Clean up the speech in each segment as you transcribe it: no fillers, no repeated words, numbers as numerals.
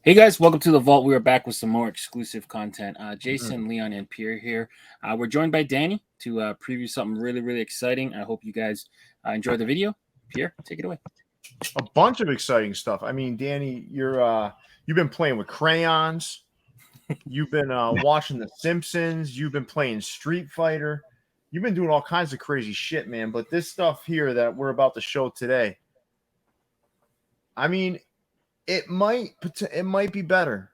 Hey guys, welcome to the Vault. We are back with some more exclusive content. Mhm. Jason, Leon, and Pierre here. We're joined by Danny to preview something really exciting. I hope you guys enjoy the video. Pierre, take it away. A bunch of exciting stuff. I mean, Danny, you've been playing with crayons. You've been watching The Simpsons. You've been playing Street Fighter. You've been doing all kinds of crazy shit, man. But this stuff here that we're about to show today, I mean, it might be better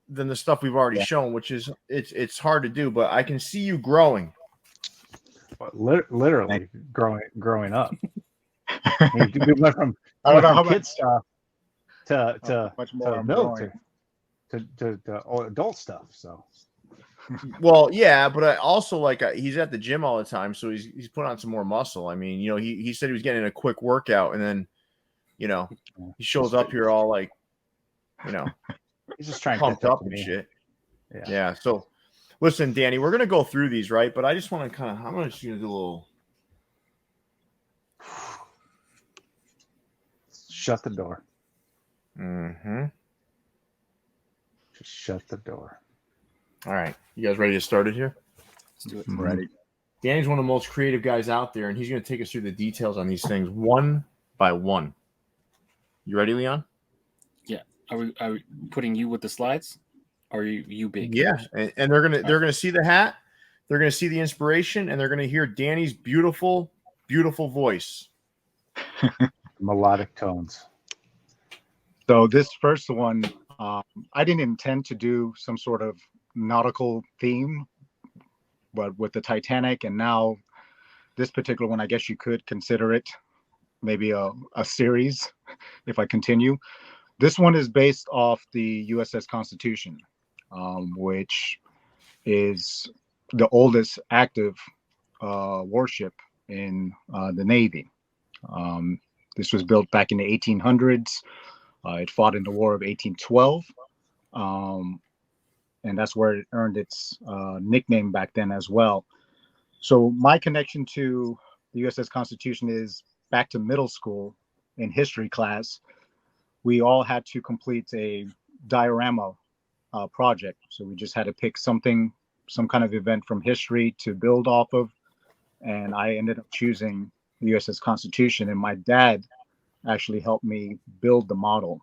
than the stuff we've already shown, which is it's hard to do. But I can see you growing. Literally growing up. We went from I don't know how kid much stuff to much more I'm military growing. to adult stuff. So Well, yeah, but I also he's at the gym all the time, so he's put on some more muscle. I mean, he said he was getting a quick workout, and then he shows up here all he's just trying to pumped catch up to and me. shit. Yeah. Yeah. So, listen, Danny, we're gonna go through these, right? But I just want to I'm gonna do a little. Shut the door. Mm-hmm. Just shut the door. All right, you guys ready to get started here? Let's do it. I'm ready. Danny's one of the most creative guys out there, and he's gonna take us through the details on these things one by one. You ready, Leon? Yeah. Are we putting you with the slides? Or are you big? Yeah, and they're gonna see the hat, they're gonna see the inspiration, and they're gonna hear Danny's beautiful voice. Melodic tones. So this first one, I didn't intend to do some sort of nautical theme, but with the Titanic and now this particular one, I guess you could consider it maybe a series if I continue. This one is based off the USS Constitution, which is the oldest active warship in the Navy. This was built back in the 1800s. It fought in the War of 1812. And that's where it earned its nickname back then as well. So my connection to the USS Constitution is back to middle school in history class. We all had to complete a diorama project. So we just had to pick some kind of event from history to build off of. And I ended up choosing the USS Constitution. And my dad actually helped me build the model.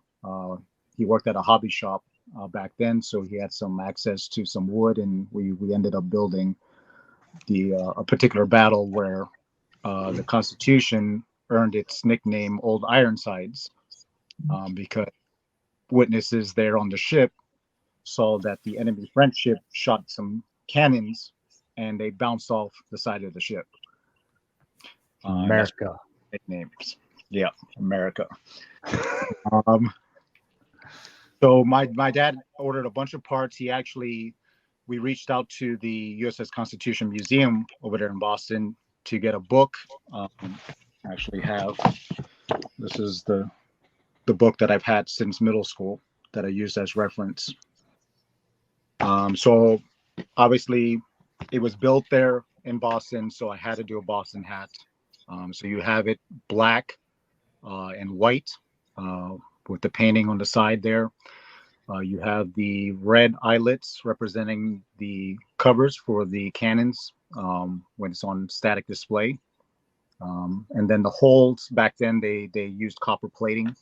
He worked at a hobby shop back then, so he had some access to some wood, and we ended up building a particular battle where the Constitution earned its nickname Old Ironsides, because witnesses there on the ship saw that the enemy French ship shot some cannons and they bounced off the side of the ship. America. Nicknames. Yeah, America. So my dad ordered a bunch of parts. We reached out to the USS Constitution Museum over there in Boston to get a book. This is the book that I've had since middle school that I used as reference. So obviously it was built there in Boston, so I had to do a Boston hat. So you have it black and white with the painting on the side there. You have the red eyelets representing the covers for the cannons when it's on static display. And then the holes back then, they used copper plating.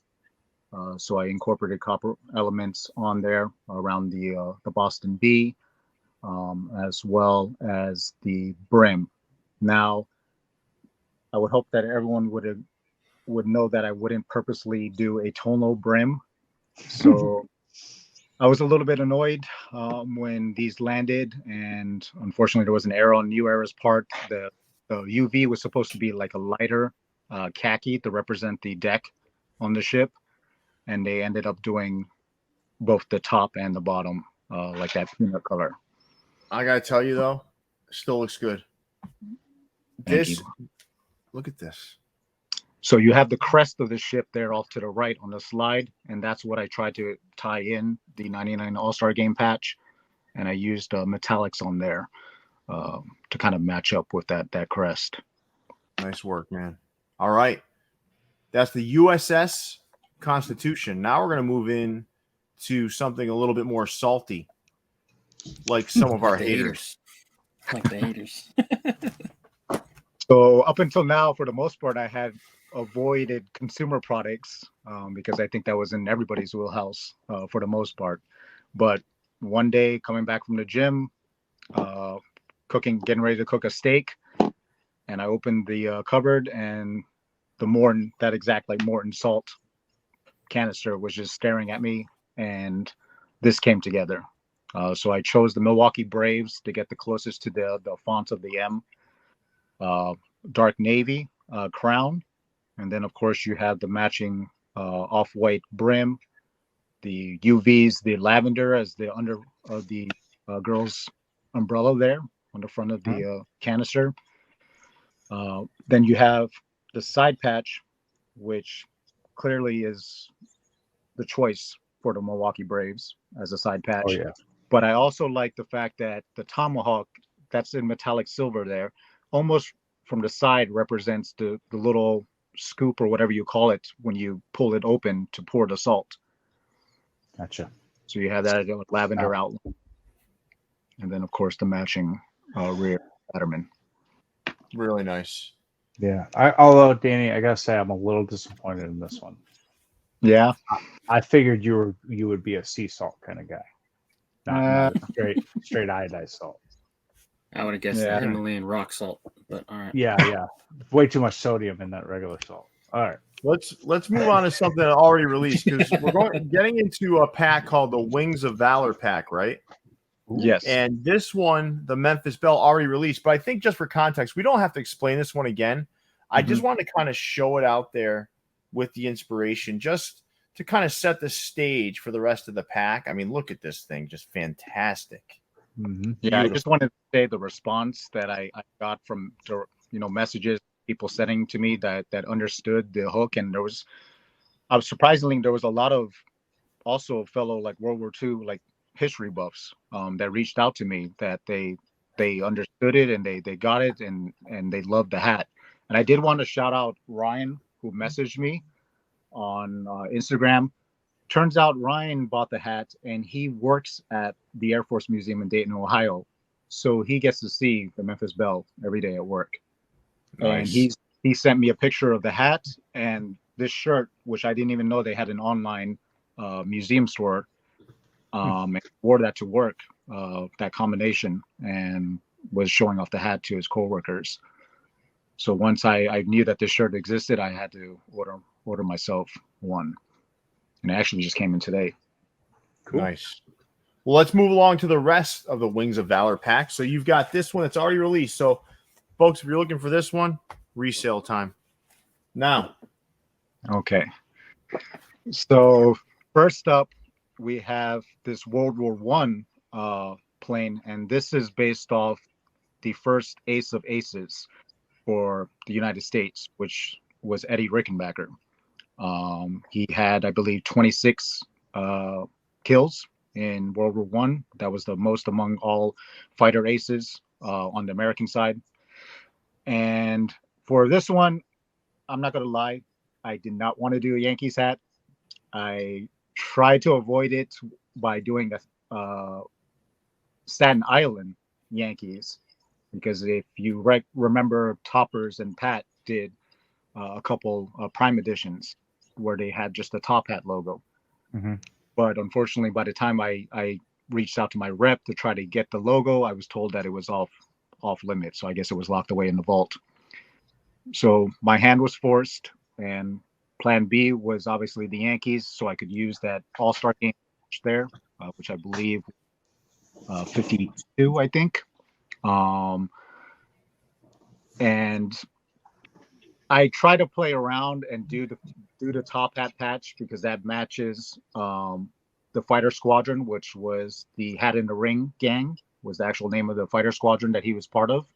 So I incorporated copper elements on there around the Boston B, as well as the brim. Now, I would hope that everyone would know that I wouldn't purposely do a tonal brim. So I was a little bit annoyed when these landed, and unfortunately there was an error on New Era's part. The UV was supposed to be like a lighter khaki to represent the deck on the ship, and they ended up doing both the top and the bottom like that peanut color. I gotta tell you though, still looks good. Thank you. Look at this. So you have the crest of the ship there off to the right on the slide, and that's what I tried to tie in the 99 All-Star Game patch, and I used metallics on there to kind of match up with that crest. Nice work, man. All right. That's the USS Constitution. Now we're going to move in to something a little bit more salty, like some of our The haters. Like the haters. So up until now, for the most part, I had avoided consumer products because I think that was in everybody's wheelhouse for the most part. But one day coming back from the gym, getting ready to cook a steak, and I opened the cupboard, and the Morton, that exact like Morton salt canister was just staring at me, and this came together. So I chose the Milwaukee Braves to get the closest to the font of the M. Dark navy crown, and then of course you have the matching off-white brim, the UVs, the lavender as the under of the girl's umbrella there on the front of the canister. Then you have the side patch, which clearly is the choice for the Milwaukee Braves as a side patch. Oh, yeah. But I also like the fact that the tomahawk that's in metallic silver there, almost from the side, represents the little scoop or whatever you call it when you pull it open to pour the salt. Gotcha. So you have that lavender outline. And then, of course, the matching rear Letterman. Really nice. Yeah. Although, Danny, I gotta say I'm a little disappointed in this one. Yeah. I figured you would be a sea salt kind of guy, not a straight iodized salt. I would have guessed the Himalayan rock salt, but all right. Yeah. Way too much sodium in that regular salt. All right. Let's move on to something already released, because we're getting into a pack called the Wings of Valor pack, right? Yes. And this one, the Memphis Belt, already released. But I think just for context, we don't have to explain this one again. I just wanted to kind of show it out there with the inspiration, just to kind of set the stage for the rest of the pack. I mean, look at this thing, just fantastic. Mm-hmm. Yeah, I just wanted to say the response that I got from messages, people sending to me that understood the hook, and surprisingly there was a lot of also fellow like World War II like history buffs that reached out to me that they understood it and they got it and they loved the hat. And I did want to shout out Ryan, who messaged me on Instagram. Turns out Ryan bought the hat and he works at the Air Force Museum in Dayton, Ohio. So he gets to see the Memphis Belt every day at work. Nice. And he sent me a picture of the hat and this shirt, which I didn't even know they had an online museum store. And wore that to work, that combination, and was showing off the hat to his coworkers. So once I knew that this shirt existed, I had to order myself one. And it actually just came in today. Cool. Nice. Well, let's move along to the rest of the Wings of Valor pack. So you've got this one that's already released. So, folks, if you're looking for this one, resale time now. Okay. So first up, we have this World War I plane, and this is based off the first ace of aces for the United States, which was Eddie Rickenbacker. He had, I believe, 26 kills in World War I. That was the most among all fighter aces on the American side. And for this one, I'm not going to lie, I did not want to do a Yankees hat. I tried to avoid it by doing a Staten Island Yankees, because if you remember, Toppers and Pat did a couple Prime editions where they had just the top hat logo. Mm-hmm. But unfortunately, by the time I reached out to my rep to try to get the logo, I was told that it was off limits. So I guess it was locked away in the vault. So my hand was forced, and plan B was obviously the Yankees, so I could use that All-Star game there, which I believe 52, I think. And I try to play around and do the top hat patch, because that matches the fighter squadron, which was the Hat in the Ring gang, was the actual name of the fighter squadron that he was part of.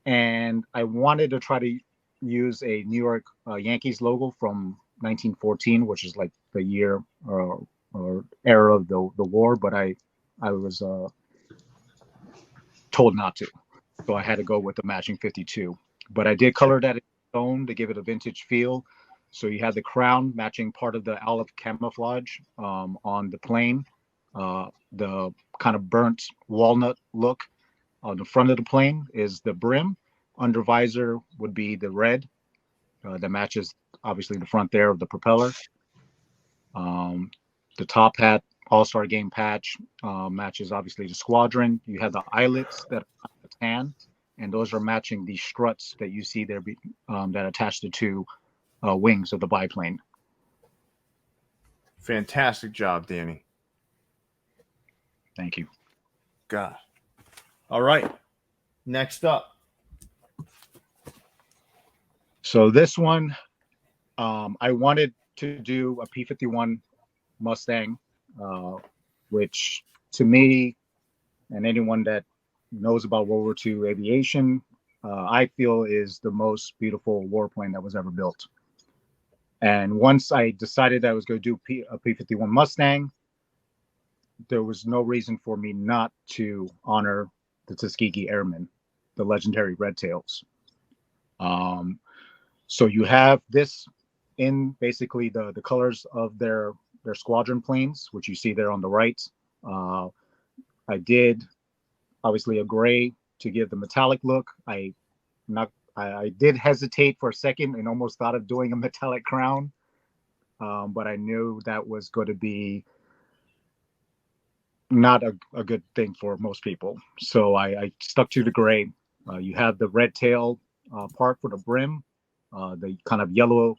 And I wanted to try to use a New York Yankees logo from 1914, which is like the year or era of the war, but I was told not to. So I had to go with the matching 52. But I did color that in stone to give it a vintage feel. So you have the crown matching part of the olive camouflage on the plane, the kind of burnt walnut look on the front of the plane is the brim. Under visor would be the red that matches obviously the front there of the propeller. The top hat, All-Star Game patch matches obviously the squadron. You have the eyelets that are tan, and those are matching the struts that you see there that attach the two wings of the biplane. Fantastic job, Danny. Thank you. God. All right. Next up. So this one, I wanted to do a P-51 Mustang, which to me and anyone that knows about World War II aviation, I feel is the most beautiful warplane that was ever built. And once I decided that I was going to do a P-51 Mustang, there was no reason for me not to honor the Tuskegee Airmen, the legendary Red Tails. So you have this in basically the colors of their squadron planes, which you see there on the right. I did obviously a gray to give the metallic look. I did hesitate for a second and almost thought of doing a metallic crown, but I knew that was going to be not a good thing for most people. So I stuck to the gray. You have the red tail part for the brim, the kind of yellow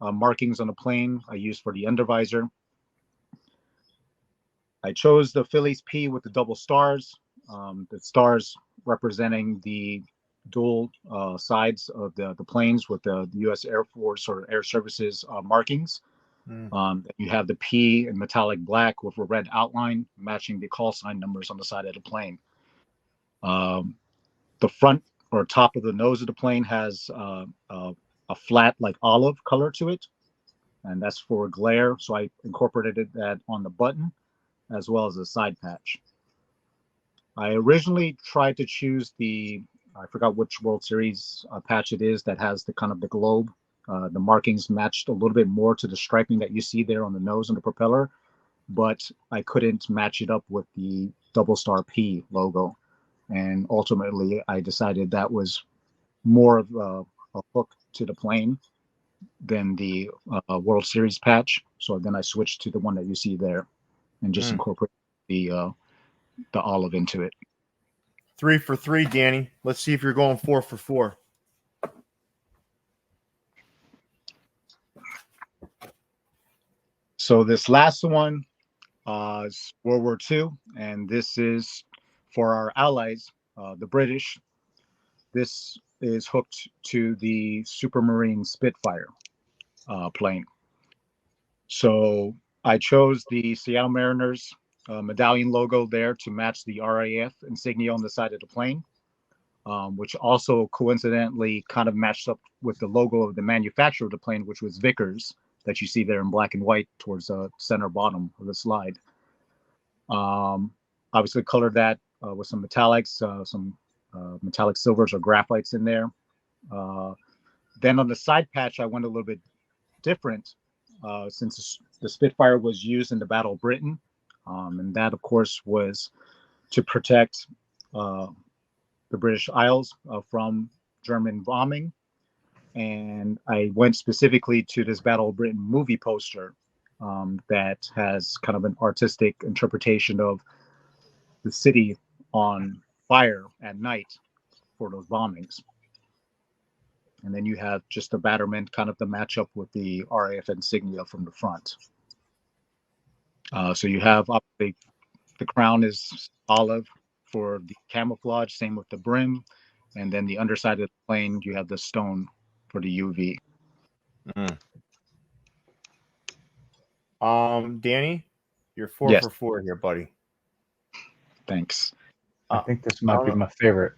markings on the plane I used for the undervisor. I chose the Phillies P with the double stars, the stars representing the dual sides of the planes with the U.S. Air Force or Air Services markings. You have the P in metallic black with a red outline matching the call sign numbers on the side of the plane. The front or top of the nose of the plane has a flat like olive color to it, and that's for glare. So I incorporated that on the button as well as a side patch. I originally tried to choose I forgot which World Series patch it is that has the kind of the globe. The markings matched a little bit more to the striping that you see there on the nose and the propeller, but I couldn't match it up with the double star P logo. And ultimately, I decided that was more of a hook to the plane than the World Series patch. So then I switched to the one that you see there and just incorporate the olive into it. 3 for 3, Danny. Let's see if you're going 4 for 4. So this last one is World War II, and this is for our allies, the British. This is hooked to the Supermarine Spitfire plane. So I chose the Seattle Mariners medallion logo there to match the RAF insignia on the side of the plane, which also coincidentally kind of matched up with the logo of the manufacturer of the plane, which was Vickers, that you see there in black and white towards the center bottom of the slide. Obviously colored that with some metallics, some metallic silvers or graphites in there. Then on the side patch, I went a little bit different since the Spitfire was used in the Battle of Britain. And that, of course, was to protect the British Isles from German bombing. And I went specifically to this Battle of Britain movie poster that has kind of an artistic interpretation of the city on fire at night for those bombings. And then you have just the batterment, kind of the matchup with the RAF insignia from the front. So you have obviously the crown is olive for the camouflage, same with the brim. And then the underside of the plane, you have the stone for the UV. Danny, you're 4 for 4 here, buddy. Thanks. I think this might be my favorite.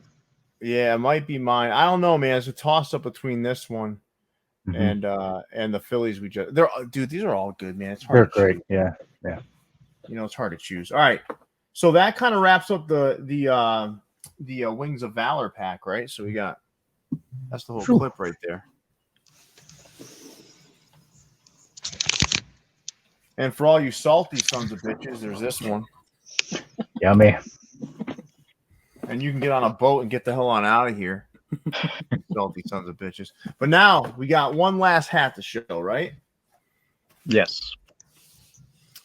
Yeah, it might be mine. I don't know, man. It's a toss up between this one and the Phillies we just. Dude, these are all good, man. It's hard. They're great. Yeah. You know, it's hard to choose. All right, so that kind of wraps up the Wings of Valor pack, right? So that's the whole clip right there. And for all you salty sons of bitches, there's this one. Yummy. And you can get on a boat and get the hell on out of here. Salty sons of bitches. But now we got one last hat to show, right? Yes.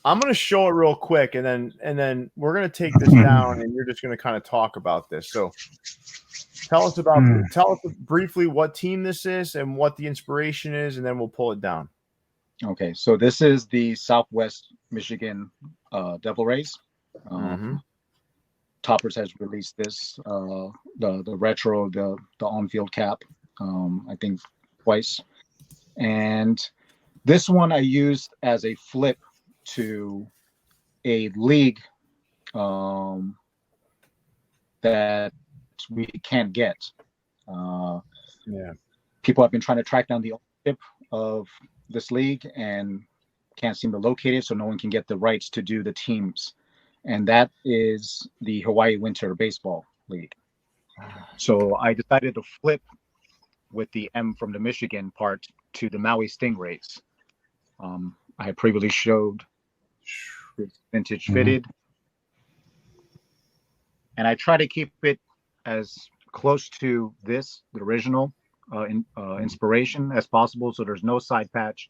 I'm going to show it real quick, and then we're going to take this down, and you're just going to kind of talk about this. So tell us briefly what team this is and what the inspiration is, and then we'll pull it down. Okay, so this is the Southwest Michigan Devil Rays. Toppers has released this, the retro, the on-field cap, I think twice. And this one I used as a flip to a league that we can't get. People have been trying to track down the ownership of this league and can't seem to locate it, so no one can get the rights to do the teams. And that is the Hawaii Winter Baseball League. So I decided to flip with the M from the Michigan part to the Maui Stingrays. I had previously showed this vintage fitted. And I try to keep it as close to this, the original inspiration as possible. So there's no side patch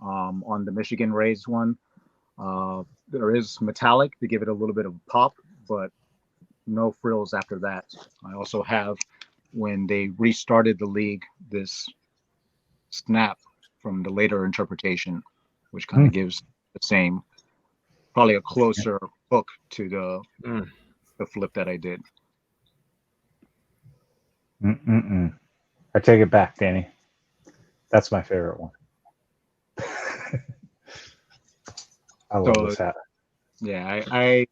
on the Michigan Rays one. There is metallic to give it a little bit of pop, but no frills after that. I also have, when they restarted the league, this snap from the later interpretation, which kind of gives the same, probably a closer hook to the flip that I did. I take it back, Danny. That's my favorite one. I love this hat. Yeah, I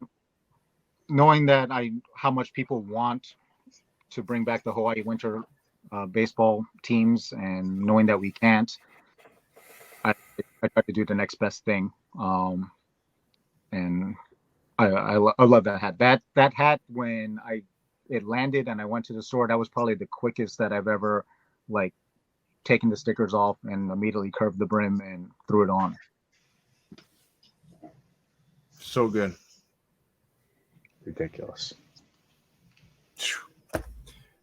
knowing that how much people want to bring back the Hawaii Winter baseball teams, and knowing that we can't, I try to do the next best thing. And I love that hat. That hat, when it landed and I went to the store, that was probably the quickest that I've ever taken the stickers off and immediately curved the brim and threw it on. So good. Ridiculous.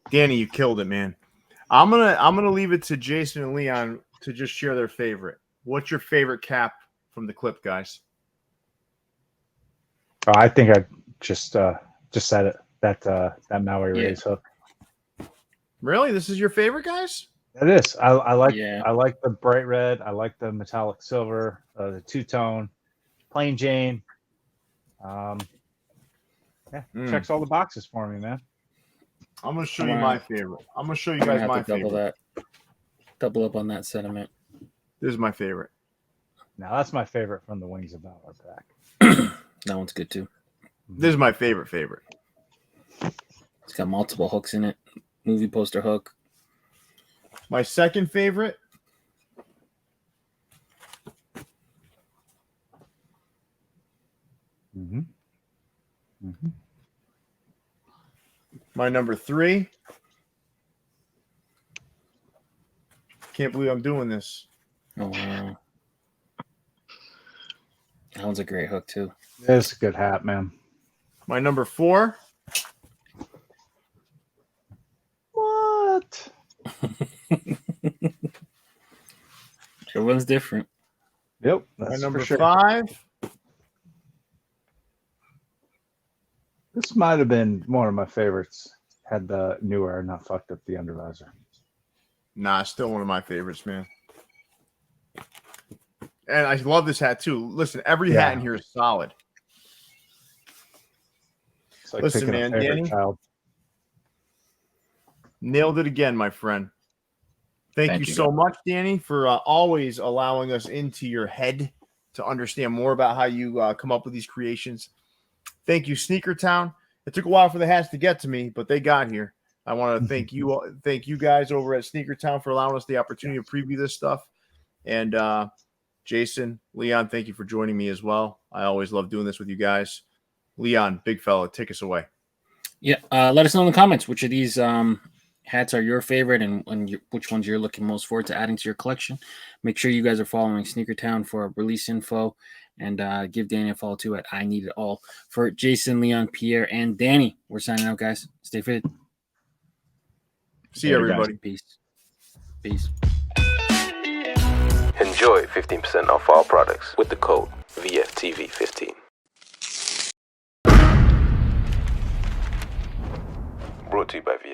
Danny, you killed it, man. I'm gonna leave it to Jason and Leon to just share their favorite. What's your favorite cap from the clip, guys? Oh, I think I just said it. That Maui Rays hook. Really? This is your favorite, guys? It is. I like the bright red. I like the metallic silver, the two-tone, plain Jane. Checks all the boxes for me, man. I'm gonna show you my favorite. I'm gonna show you guys my favorite. Double up on that sentiment. This is my favorite. Now that's my favorite from the Wings of Valor pack. That one's good too. This is my favorite. It's got multiple hooks in it. Movie poster hook. My second favorite. My number 3. Can't believe I'm doing this. Oh wow. That one's a great hook too. It's a good hat, man. My number 4. What? Everyone's different. Yep. My number 5. This might have been one of my favorites. Had the newer not fucked up the undervisor. Nah, still one of my favorites, man. And I love this hat too. Listen, every hat in here is solid. It's like listen, man, Danny, child. Nailed it again, my friend. Thank you so much, Danny, for always allowing us into your head to understand more about how you come up with these creations. Thank you, Sneakertown. It took a while for the hats to get to me, but they got here. I want to thank you guys over at Sneakertown for allowing us the opportunity to preview this stuff. And Jason, Leon, thank you for joining me as well. I always love doing this with you guys. Leon, big fella, take us away. Yeah, let us know in the comments which of these hats are your favorite and which ones you're looking most forward to adding to your collection. Make sure you guys are following Sneakertown for release info, and give Danny a follow too at I Need It All. For Jason, Leon, Pierre, and Danny, we're signing out, guys. Stay fit. See you, Later, guys. everybody. Peace. Enjoy 15% off all products with the code VFTV15. Brought to you by VFTV.